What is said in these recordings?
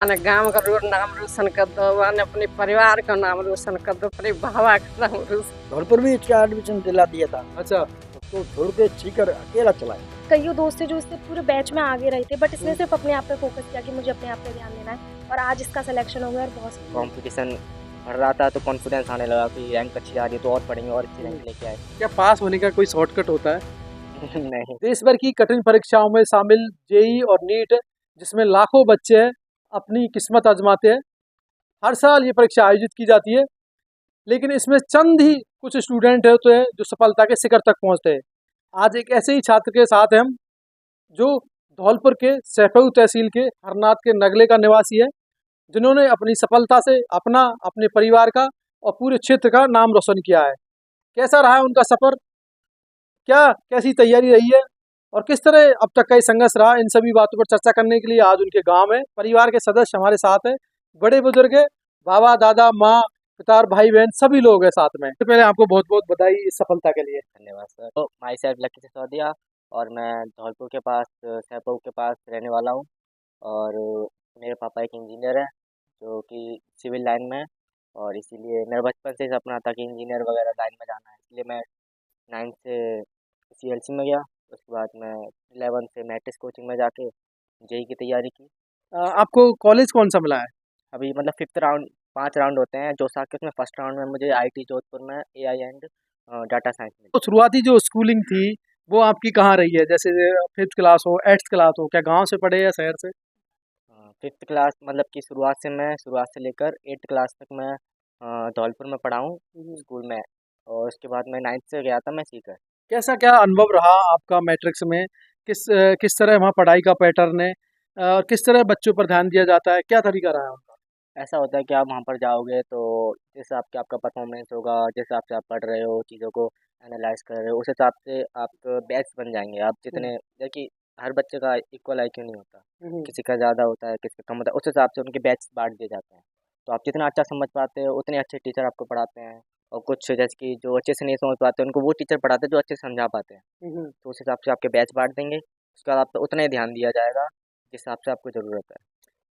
अपने गाँव का नाम रोशन कर दो, अपने अपने परिवार का नाम रोशन कर दो, अपने बाबा का नाम रोशन। धौलपुर भी इसका एडमिशन दिला दिया था, अच्छा। उसको छोड़ के सीकर अकेला चला गया। कईयों दोस्त थे जो इससे पूरे बैच में आगे रहे थे, बट इसने सिर्फ अपने आप पे फोकस किया कि मुझे अपने आप पे ध्यान देना है, और आज इसका सिलेक्शन हो गया और बहुत कंपटीशन बढ़ रहा था तो कॉन्फिडेंस आने लगा कि रैंक अच्छी आ रही है तो और पढ़ेंगे और अच्छी रैंक लेके आए। क्या पास होने का कोई शॉर्टकट होता है? नहीं। देश भर की कठिन परीक्षाओं में शामिल जेई और नीट, जिसमें लाखों बच्चे अपनी किस्मत आजमाते हैं। हर साल ये परीक्षा आयोजित की जाती है, लेकिन इसमें चंद ही कुछ स्टूडेंट होते हैं जो सफलता के शिखर तक पहुंचते हैं। आज एक ऐसे ही छात्र के साथ हैं हम, जो धौलपुर के सैफऊ तहसील के हरनाथ के नगले का निवासी है, जिन्होंने अपनी सफलता से अपना, अपने परिवार का और पूरे क्षेत्र का नाम रोशन किया है। कैसा रहा है उनका सफर, कैसी तैयारी रही है और किस तरह अब तक का ये संघर्ष रहा, इन सभी बातों पर चर्चा करने के लिए आज उनके गांव में परिवार के सदस्य हमारे साथ हैं। बड़े बुजुर्ग है, बाबा दादा माँ पिता भाई बहन सभी लोग हैं साथ में। तो पहले आपको बहुत बहुत बधाई इस सफलता के लिए। धन्यवाद सर। तो माई सेल्फ लकी सिसोदिया और मैं धौलपुर के पास सैफऊ के पास रहने वाला हूँ। और मेरे पापा एक इंजीनियर है जो कि सिविल लाइन में है, और इसीलिए मेरा बचपन से ही सपना था कि इंजीनियर वगैरह लाइन में जाना है। इसलिए मैं 9th से CLC में गया, उसके बाद मैं 11th से मैट्रिक्स कोचिंग में जाके जेई की तैयारी की। आपको कॉलेज कौन सा मिला है? अभी मतलब 5th राउंड, 5 राउंड होते हैं जो साथ के, उसमें फर्स्ट राउंड में मुझे IIT जोधपुर में AI एंड डाटा साइंस मिली। तो शुरुआती जो स्कूलिंग थी वो आपकी कहाँ रही है? जैसे 5th क्लास हो, 8th क्लास हो, क्या गांव से पढ़े या शहर से? 5th क्लास मतलब कि शुरुआत से लेकर 8th क्लास तक मैं धौलपुर में पढ़ा हूँ स्कूल में, और उसके बाद मैं 9th से गया था मैं सीकर। कैसा क्या अनुभव रहा आपका मैट्रिक्स में? किस तरह वहाँ पढ़ाई का पैटर्न है, किस तरह बच्चों पर ध्यान दिया जाता है, क्या तरीका रहा है उनका? ऐसा होता है कि आप वहाँ पर जाओगे तो जिस हिसाब से आपका परफॉर्मेंस होगा, जिस हिसाब से आप पढ़ रहे हो, चीज़ों को एनालाइज कर रहे हो, उस हिसाब से आप बैच बन जाएंगे। आप जितने, देखिए हर बच्चे का इक्वल IQ नहीं होता, किसी का ज़्यादा होता है, किसी का कम होता है, उस हिसाब से उनके बैच बांट दिए जाते हैं। तो आप जितना अच्छा समझ पाते हो उतने अच्छे टीचर आपको पढ़ाते हैं, और कुछ जैसे कि जो अच्छे से नहीं समझ पाते उनको वो टीचर पढ़ाते हैं जो अच्छे से समझा पाते हैं। तो उस हिसाब से आपके बैच बांट देंगे, उसके बाद आप पे उतना ही ध्यान दिया जाएगा जिस हिसाब से आपको ज़रूरत है।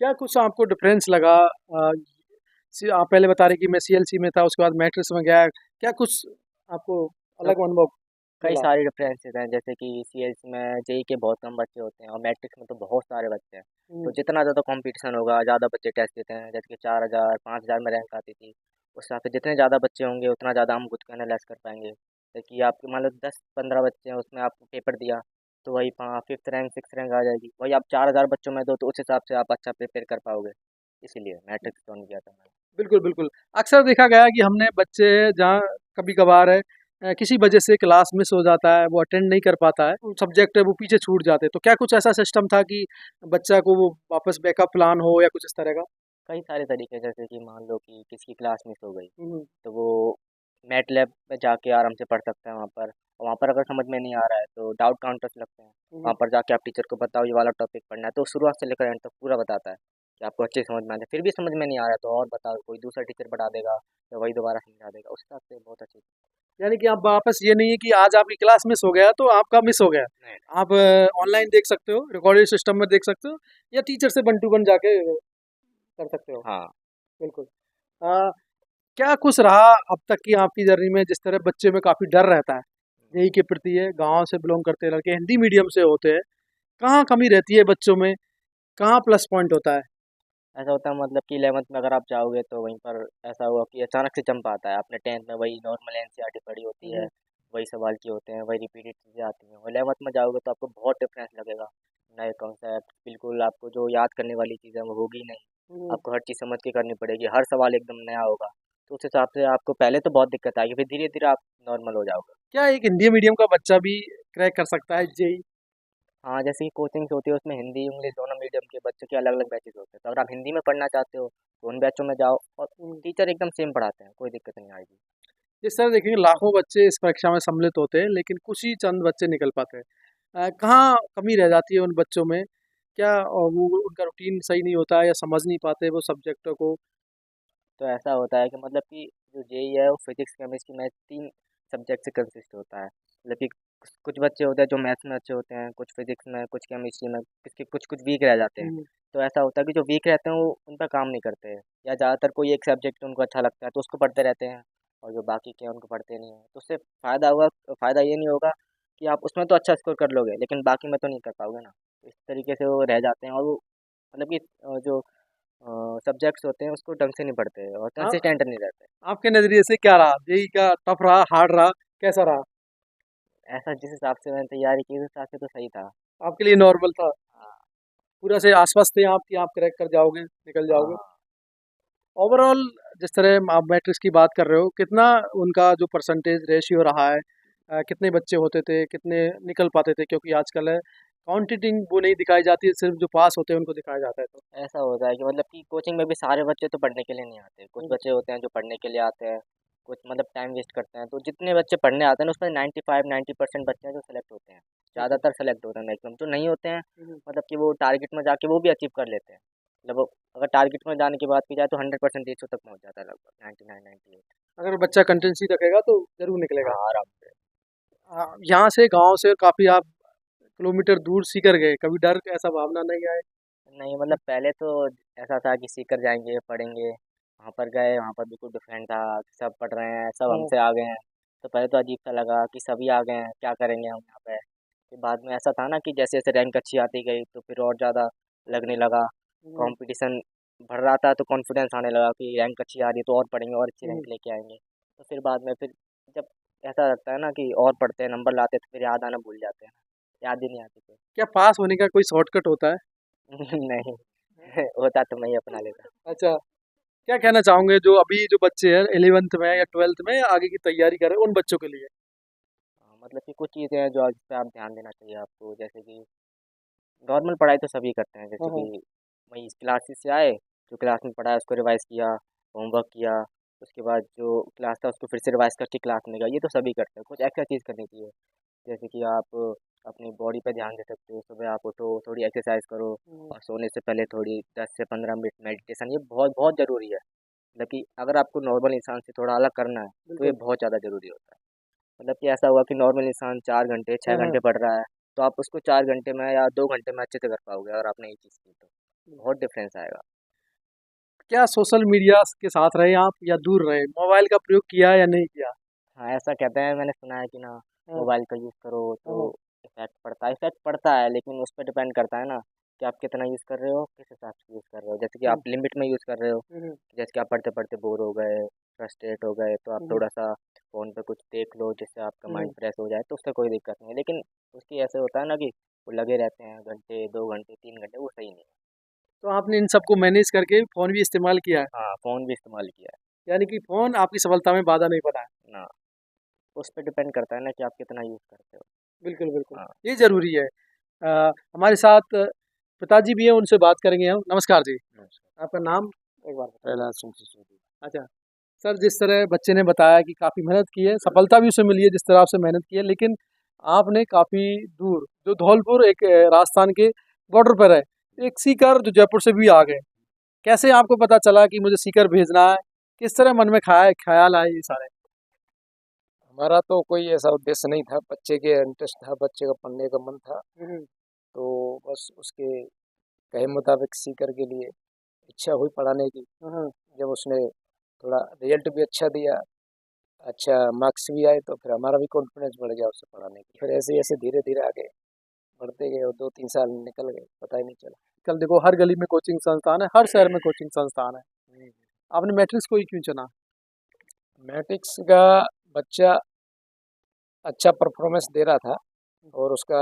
क्या कुछ आपको डिफरेंस लगा? आप पहले बता रहे कि मैं CLC में था, उसके बाद मैट्रिक्स में गया, क्या कुछ आपको अलग अनुभव कई मिला? सारे डिफरेंसेस हैं, जैसे कि CLC में जेई के बहुत कम बच्चे होते हैं और मैट्रिक्स में तो बहुत सारे बच्चे हैं। तो जितना ज़्यादा कंपटीशन होगा, ज़्यादा बच्चे टेस्ट देते हैं, जैसे कि 4000 5000 में रैंक आती थी, उस हिसाब से जितने ज़्यादा बच्चे होंगे उतना ज़्यादा हम खुद को एनालाइज कर पाएंगे। जैसे कि आपके मान लो 10-15 बच्चे हैं, उसमें आप पेपर दिया तो वही 5th रैंक 6th रैंक आ जाएगी, वही आप 4000 बच्चों में दो तो उस हिसाब से आप अच्छा प्रिपेयर कर पाओगे। इसीलिए मैट्रिक्स चुन किया था मैंने। बिल्कुल, बिल्कुल। अक्सर देखा गया है कि हमने बच्चे जहाँ कभी-कभार किसी वजह से क्लास मिस हो जाता है, वो अटेंड नहीं कर पाता है, सब्जेक्ट है वो पीछे छूट जाते हैं, तो क्या कुछ ऐसा सिस्टम था कि बच्चा को वो वापस बैकअप प्लान हो या कुछ इस तरह का? कई सारे तरीके, जैसे कि मान लो कि किसी की क्लास मिस हो गई हुँ, तो वो मैटलैब में जाके आराम से पढ़ सकते हैं वहाँ पर। और वहाँ पर अगर समझ में नहीं आ रहा है तो डाउट काउंटर्स लगते हैं, वहाँ पर जाके आप टीचर को बताओ ये वाला टॉपिक पढ़ना है, तो शुरुआत से लेकर एंड तक पूरा बताता है कि आपको अच्छे से समझ में आ जाए। फिर भी समझ में नहीं आ रहा है तो और बताओ, कोई दूसरा टीचर पढ़ा देगा या वही दोबारा समझा देगा, उस हिसाब से बहुत अच्छी। यानी कि आप वापस, ये नहीं है कि आज आपकी क्लास मिस हो गया तो आपका मिस हो गया। नहीं। आप ऑनलाइन देख सकते हो, रिकॉर्डेड सिस्टम में देख सकते हो, या टीचर से 1 टू 1 जाके कर सकते हो। हाँ। बिल्कुल। अ, क्या कुछ रहा अब तक की आपकी जर्नी में, जिस तरह बच्चे में काफ़ी डर रहता है यही के प्रति है, गाँव से बिलॉन्ग करते लड़के हिंदी मीडियम से होते हैं, कहाँ कमी रहती है बच्चों में, कहाँ प्लस पॉइंट होता है? ऐसा होता है मतलब कि 11th में अगर आप जाओगे तो वहीं पर ऐसा हुआ कि अचानक से जंप आता है। आपने 10th में वही नॉर्मल NCERT पढ़ी होती है, वही सवाल की होते हैं, वही रिपीटेड चीज़ें आती हैं। और 11th में जाओगे तो आपको बहुत डिफरेंस लगेगा, नए कॉन्सेप्ट, बिल्कुल आपको जो याद करने वाली चीज़ें वो होगी नहीं, हुँ, आपको हर चीज़ समझ के करनी पड़ेगी, हर सवाल एकदम नया होगा। तो उस हिसाब से आपको पहले तो बहुत दिक्कत आएगी, फिर धीरे धीरे आप नॉर्मल हो जाओगे। क्या एक हिंदी मीडियम का बच्चा भी क्रैक कर सकता है जेईई? हाँ, जैसे कि कोचिंग्स होती है उसमें हिंदी इंग्लिश दोनों मीडियम के बच्चों के अलग अलग बैचेज होते हैं, तो अगर आप हिंदी में पढ़ना चाहते हो तो उन बैचों में जाओ, और टीचर एकदम सेम पढ़ाते हैं, कोई दिक्कत नहीं आएगी। जिस तरह देखेंगे लाखों बच्चे इस परीक्षा में सम्मिलित होते हैं, लेकिन कुछ ही चंद बच्चे निकल पाते हैं। कहाँ कमी रह जाती है उन बच्चों में? क्या वो उनका रूटीन सही नहीं होता है या समझ नहीं पाते वो सब्जेक्टों को? तो ऐसा होता है कि मतलब कि जो जेई है वो फिजिक्स केमिस्ट्री मैथ 3 सब्जेक्ट से कंसिस्ट होता है। मतलब कि कुछ बच्चे होते हैं जो मैथ्स में अच्छे होते हैं, कुछ फिजिक्स में, कुछ केमिस्ट्री में, किसके कुछ कुछ वीक रह जाते हैं। तो ऐसा होता है कि जो वीक रहते हैं वो उन पर काम नहीं करते हैं, या ज़्यादातर कोई एक सब्जेक्ट उनको अच्छा लगता है तो उसको पढ़ते रहते हैं, और जो बाकी के हैं उनको पढ़ते नहीं हैं। तो उससे फ़ायदा ये नहीं होगा कि आप उसमें तो अच्छा स्कोर कर लोगे लेकिन बाकी में तो नहीं कर पाओगे ना। तो इस तरीके से वो रह जाते हैं, और वो मतलब कि जो सब्जेक्ट्स होते हैं उसको ढंग से नहीं पढ़ते और हाँ, कंसिस्टेंट नहीं रहते। आपके नज़रिए से क्या रहा, जेई का टफ रहा, हार्ड रहा, कैसा रहा? ऐसा जिस हिसाब से मैंने तैयारी की उस हिसाब से तो सही था। आपके लिए नॉर्मल था? हाँ। पूरा से आश्वस्त थे आप कि आप क्रैक कर जाओगे, निकल जाओगे? हाँ। ओवरऑल जिस तरह आप मैट्रिक्स की बात कर रहे हो, कितना उनका जो परसेंटेज रेशियो रहा है, कितने बच्चे होते थे, कितने निकल पाते थे? क्योंकि आजकल है काउंटिंग वो नहीं दिखाई जाती है, सिर्फ जो पास होते हैं उनको दिखाया जाता है। तो ऐसा होता है कि मतलब कि कोचिंग में भी सारे बच्चे तो पढ़ने के लिए नहीं आते, कुछ बच्चे होते हैं जो पढ़ने के लिए आते हैं, कुछ मतलब टाइम वेस्ट करते हैं। तो जितने बच्चे पढ़ने आते हैं ना, उसमें 95-90% बच्चे हैं जो सेलेक्ट होते हैं, ज़्यादातर सेलेक्ट होते हैं मैक्सिमम। जो नहीं होते हैं मतलब कि वो टारगेट में जाके वो भी अचीव कर लेते हैं। मतलब अगर टारगेट में जाने की बात की जाए तो 100% रेशो तक पहुँच जाता है, लगभग 99-98। अगर बच्चा कंटेंसी रखेगा तो जरूर निकलेगा। हाँ, आराम से। यहाँ से गांव से काफ़ी आप किलोमीटर दूर सीकर गए, कभी डर ऐसा भावना नहीं आए? नहीं मतलब पहले तो ऐसा था कि सीकर जाएंगे पढ़ेंगे, वहाँ पर गए, वहाँ पर बिल्कुल डिफरेंट था, सब पढ़ रहे हैं, सब हमसे आ गए हैं। तो पहले तो अजीब सा लगा कि सभी आ गए हैं, क्या करेंगे हम यहाँ पे। फिर बाद में ऐसा था ना कि जैसे जैसे रैंक अच्छी आती गई तो फिर और ज़्यादा लगने लगा, कंपटीशन बढ़ रहा था तो कॉन्फिडेंस आने लगा कि रैंक अच्छी आ रही है तो और पढ़ेंगे और अच्छी रैंक लेके आएंगे। तो फिर बाद में फिर जब ऐसा लगता है ना कि और पढ़ते हैं, नंबर लाते हैं, तो फिर याद आना भूल जाते हैं, याद ही नहीं आती फिर। क्या पास होने का कोई शॉर्टकट होता है? नहीं। होता तो मैं ही अपना लेता। अच्छा, क्या कहना चाहोगे जो अभी जो बच्चे हैं 11th में या 12th में आगे की तैयारी कर रहे हैं उन बच्चों के लिए? मतलब कि कुछ चीज़ें हैं जो जिस पे आप ध्यान देना चाहिए आपको, जैसे कि नॉर्मल पढ़ाई तो सभी करते हैं, जैसे हाँ, कि वही क्लासेस से आए, जो क्लास में पढ़ा है उसको रिवाइज किया, होमवर्क किया, उसके बाद जो क्लास था उसको फिर से रिवाइज करके क्लास में गया, ये तो सभी करते हैं। कुछ एक्स्ट्रा चीज़ करनी चाहिए, जैसे कि आप अपनी बॉडी पे ध्यान दे सकते हो, सुबह आप उठो थोड़ी एक्सरसाइज करो, और सोने से पहले थोड़ी 10 से 15 मिनट मेडिटेशन, ये बहुत बहुत ज़रूरी है। मतलब कि अगर आपको नॉर्मल इंसान से थोड़ा अलग करना है तो ये बिल्कुल। बहुत ज़्यादा ज़रूरी होता है। मतलब कि ऐसा हुआ कि नॉर्मल इंसान 4 घंटे हाँ, 6 घंटे हाँ। पढ़ रहा है, तो आप उसको 4 घंटे में या 2 घंटे में अच्छे से कर पाओगे अगर आपने ये चीज़ की तो बहुत डिफरेंस आएगा। क्या सोशल मीडिया के साथ रहे आप या दूर रहे? मोबाइल का प्रयोग किया या नहीं किया? हाँ, ऐसा कहते हैं, मैंने सुना है कि ना हाँ, मोबाइल का यूज़ करो तो हाँ। इफ़ेक्ट पड़ता है, लेकिन उस पर डिपेंड करता है ना कि आप कितना यूज़ कर रहे हो, किस हिसाब से यूज़ कर रहे हो। जैसे कि हुँ, आप लिमिट में यूज़ कर रहे हो, हुँ, जैसे कि आप पढ़ते पढ़ते बोर हो गए, फ्रस्ट्रेट हो गए, तो आप हुँ, थोड़ा सा फ़ोन पे कुछ देख लो जिससे आपका माइंड हुँ। फ्रेश हो जाए, तो उससे कोई दिक्कत नहीं है। लेकिन उसकी ऐसे होता है ना कि वो लगे रहते हैं घंटे 2 घंटे 3 घंटे, वो सही नहीं है। तो आपने इन सबको मैनेज करके फ़ोन भी इस्तेमाल किया है, हाँ, फ़ोन भी इस्तेमाल किया यानी कि फ़ोन आपकी सफलता में बाधा नहीं बना है। है ना, उस पे डिपेंड करता है ना कि आप कितना यूज़ करते हो। बिल्कुल, बिल्कुल। हाँ। ये ज़रूरी है। हमारे साथ पिताजी भी हैं, उनसे बात करेंगे हम। नमस्कार जी, नमस्कार। आपका नाम एक बार बताइए? प्रहलाद सिंह सिसोदिया। अच्छा, सर जिस तरह बच्चे ने बताया कि काफ़ी मेहनत की है, सफलता भी उसे मिली है जिस तरह आपसे मेहनत की है, लेकिन आपने काफ़ी दूर जो धौलपुर एक राजस्थान के बॉर्डर पर है, एक सीकर जो जयपुर से भी आ गए। कैसे आपको पता चला कि मुझे सीकर भेजना है? किस तरह मन में ख़्याल आए ये सारे? हमारा तो कोई ऐसा उद्देश्य नहीं था, बच्चे के इंटरेस्ट था, बच्चे का पढ़ने का मन था, हुँ, तो बस उसके कहे मुताबिक सीकर के लिए इच्छा हुई पढ़ाने की। हाँ, हाँ। जब उसने थोड़ा रिजल्ट भी अच्छा दिया, अच्छा मार्क्स भी आए, तो फिर हमारा भी कॉन्फिडेंस बढ़ गया उससे पढ़ाने की। फिर ऐसे ऐसे धीरे धीरे आगे बढ़ते गए और 2-3 साल निकल गए, पता ही नहीं चला। कल देखो हर गली में कोचिंग संस्थान है, हर शहर में कोचिंग संस्थान है। आपने मैट्रिक्स को ही क्यों चुना? मैट्रिक्स का बच्चा अच्छा परफॉर्मेंस दे रहा था और उसका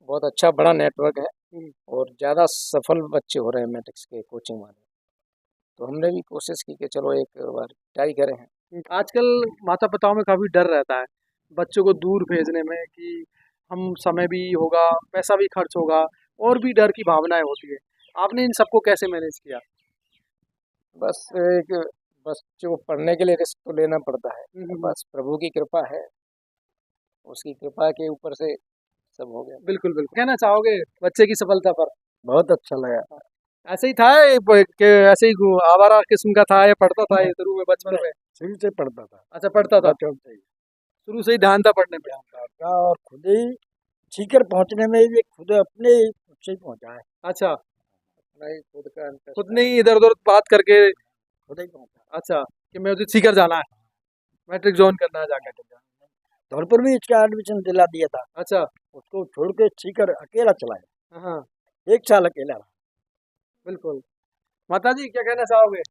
बहुत अच्छा बड़ा नेटवर्क है हुँ। और ज़्यादा सफल बच्चे हो रहे हैं मैट्रिक्स के कोचिंग वाले। तो हमने भी कोशिश की कि चलो एक बार ट्राई करें। आजकल माता-पिताओं में काफ़ी डर रहता है, बच्चों को दूर भेजने में कि हम समय भी होगा, पैसा भी खर्च होगा और भी डर की भावनाएँ होती है। आपने इन सबको कैसे मैनेज किया? बस एक बच्चे को पढ़ने के लिए रिस्क तो लेना पड़ता है। हुँ, हुँ, हुँ। बस प्रभु की कृपा है, उसकी कृपा के ऊपर से सब हो गया। बिल्कुल, बिल्कुल। कहना चाहोगे बच्चे की सफलता पर? बहुत अच्छा लगा। ऐसे ही था ये कि ऐसे ही आवारा किस्म का था या पढ़ता था ये शुरू में बचपन में? शुरू से पढ़ता था। अच्छा पढ़ता था। बचपन से ही। शुरू से ही ध्यान था पढ़ने पे। और खुद ही सीकर पहुंचने में ये खुद अपने से ही पहुंचा है। अच्छा, अपना ही खुद का इंटरेस्ट खुद ने ही इधर उधर बात करके। खुद ही पहुंचा। अच्छा, कि मैं उसे सीकर जाना है, मैट्रिक ज्वाइन करना है जाकर। धौलपुर में इसका एडमिशन दिला दिया था, अच्छा। उसको छोड़ के सीकर अकेला चला गया, हाँ, 1 साल अकेला रहा। बिल्कुल। माता जी क्या कहना चाहोगे?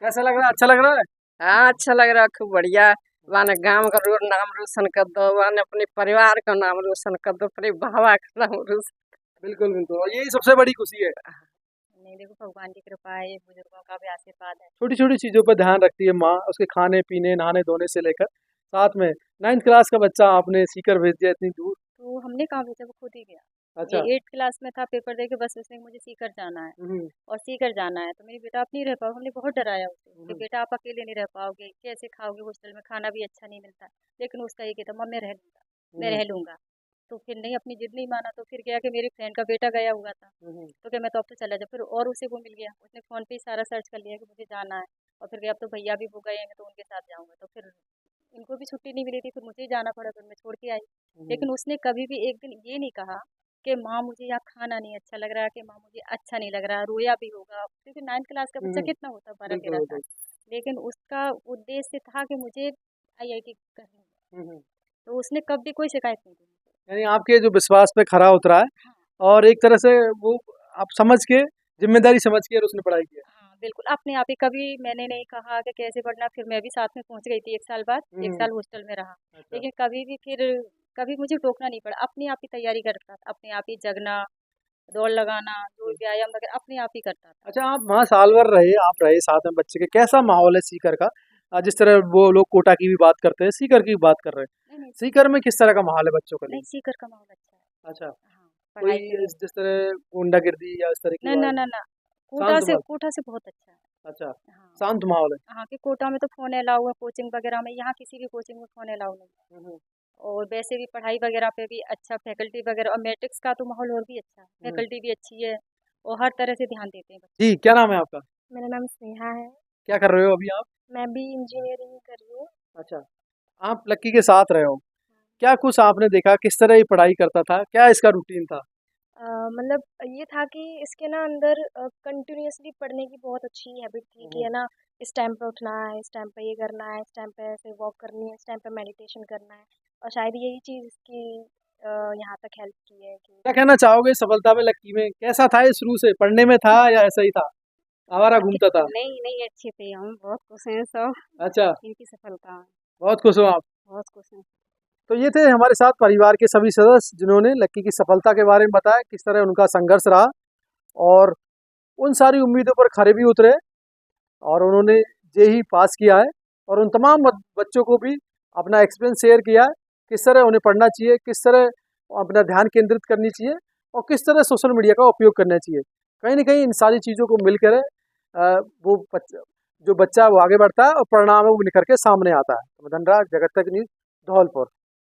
कैसा लग रहा है? अच्छा लग रहा है? हाँ, अच्छा लग रहा है, खूब बढ़िया। वाने गांव का नाम रोशन कर दो, वाने अपने परिवार का नाम रोशन कर दो, अपने बाबा का नाम रोशन। बिल्कुल बिल्कुल, और यही सबसे बड़ी खुशी है। नहीं, देखो भगवान की कृपा है, बुजुर्गों का भी आशीर्वाद है। छोटी छोटी चीज़ों पर ध्यान रखती है माँ, उसके खाने पीने नहाने धोने से लेकर। साथ में 9th क्लास का बच्चा आपने सीकर भेज दिया इतनी दूर। तो हमने कहाँ भेजा, वो खुद ही गया। अच्छा। ये 8th क्लास में था, पेपर दे के बस उसने मुझे सीकर जाना है और सीकर जाना है। तो मेरी बेटा आप नहीं रह पाओ, हमने बहुत डराया उसे कि बेटा आप अकेले नहीं रह पाओगे, कैसे खाओगे, हॉस्टल में खाना भी अच्छा नहीं मिलता। लेकिन उसका ये कहता मम्मी रह लूँगा, मैं रह लूँगा। तो फिर नहीं, अपनी जिद नहीं माना, तो फिर क्या कि मेरी फ्रेंड का बेटा गया हुआ था, तो क्या मैं तो अब तो चला जा। फिर और उसे वो मिल गया, उसने फ़ोन पे ही सारा सर्च कर लिया कि मुझे जाना है। और फिर गया, अब तो भैया भी वो गए हैं तो उनके साथ जाऊँगा। तो फिर इनको भी छुट्टी नहीं मिली थी, फिर मुझे ही जाना पड़ा, फिर मैं छोड़ के आई। लेकिन उसने कभी भी एक दिन ये नहीं कहा कि माँ मुझे यहाँ खाना नहीं अच्छा लग रहा है, कि माँ मुझे अच्छा नहीं लग रहा, रोया भी होगा क्योंकि 9th क्लास का बच्चा कितना होता है, 12-13 साल। लेकिन उसका उद्देश्य था कि मुझे IIT करनी है, तो उसने कभी कोई शिकायत नहीं की मुझे। यानी आपके जो विश्वास पे खरा उतरा है, हाँ, और एक तरह से वो आप समझ के, जिम्मेदारी समझ के और उसने पढ़ाई की है। हाँ, बिल्कुल अपने आप ही। कभी मैंने नहीं कहा कि कैसे पढ़ना, फिर मैं भी साथ में पहुँच गई थी 1 साल बाद, 1 साल हॉस्टल में रहा। अच्छा। लेकिन कभी भी फिर कभी मुझे टोकना नहीं पड़ा, अपने आप ही तैयारी करता था, अपने आप ही जगना, दौड़ लगाना, जो व्यायाम वगैरह अपने आप ही करता था। अच्छा, आप वहाँ साल भर रहे, आप रहे साथ में बच्चे के, कैसा माहौल है सीकर का? जिस तरह वो लोग कोटा की भी बात करते हैं, सीकर की भी बात कर रहे हैं, नहीं, नहीं, सीकर में किस तरह का माहौल है बच्चों के नहीं, लिए? सीकर का माहौल अच्छा है। अच्छा। हाँ, कोई पढ़ाई के लिए। जिस तरह गुंडागिर्दी या इस तरह की ना, ना, बात? ना, ना, शांत माहौल। कोटा से बहुत अच्छा है। अच्छा, हाँ, शांत माहौल है। हाँ, कि कोटा में तो फ़ोन अलाउ है, कोचिंग वगैरह में, यहाँ किसी भी कोचिंग में फ़ोन अलाउ नहीं। और वैसे भी पढ़ाई वगैरह पे भी अच्छा फैकल्टी वगैरह, और मैट्रिक्स का तो माहौल और भी अच्छा है, फैकल्टी भी अच्छी है और हर तरह से ध्यान देते हैं बच्चे। जी, क्या नाम है आपका? मेरा नाम स्नेहा है। क्या कर रहे हो अभी आप? मैं भी इंजीनियरिंग कर रही हूँ। अच्छा, आप लक्की के साथ रहे हो, क्या कुछ आपने देखा, किस तरह ये पढ़ाई करता था, क्या इसका रूटीन था? मतलब ये था कि इसके ना अंदर कंटिन्यूअसली पढ़ने की बहुत अच्छी हैबिट थी कि है ना, इस टाइम पे उठना है, इस टाइम पे ये करना है, इस टाइम पे ऐसे वॉक करनी है, इस टाइम पे मेडिटेशन करना है। और शायद यही चीज़ इसकी यहाँ तक हेल्प की है कि क्या कहना चाहोगे सफलता में लक्की में? कैसा था ये शुरू से, पढ़ने में था या ऐसा ही था, आवारा घूमता था? नहीं, नहीं, अच्छे थे हम, बहुत खुश हैं सब अच्छा, इनकी सफलता में, बहुत खुश हो आप। बहुत खुश हैं। तो ये थे हमारे साथ परिवार के सभी सदस्य, जिन्होंने लक्की की सफलता के बारे में बताया, किस तरह उनका संघर्ष रहा और उन सारी उम्मीदों पर खरे भी उतरे और उन्होंने जेईई पास किया है, और उन तमाम बच्चों को भी अपना एक्सपीरियंस शेयर किया है, किस तरह उन्हें पढ़ना चाहिए, किस तरह अपना ध्यान केंद्रित करनी चाहिए और किस तरह सोशल मीडिया का उपयोग करना चाहिए। कहीं ना कहीं इन सारी चीज़ों को मिलकर वो जो बच्चा वो आगे बढ़ता है और परिणाम है वो निखर के सामने आता है। तो धनराज, जगत तक न्यूज़, धौलपुर।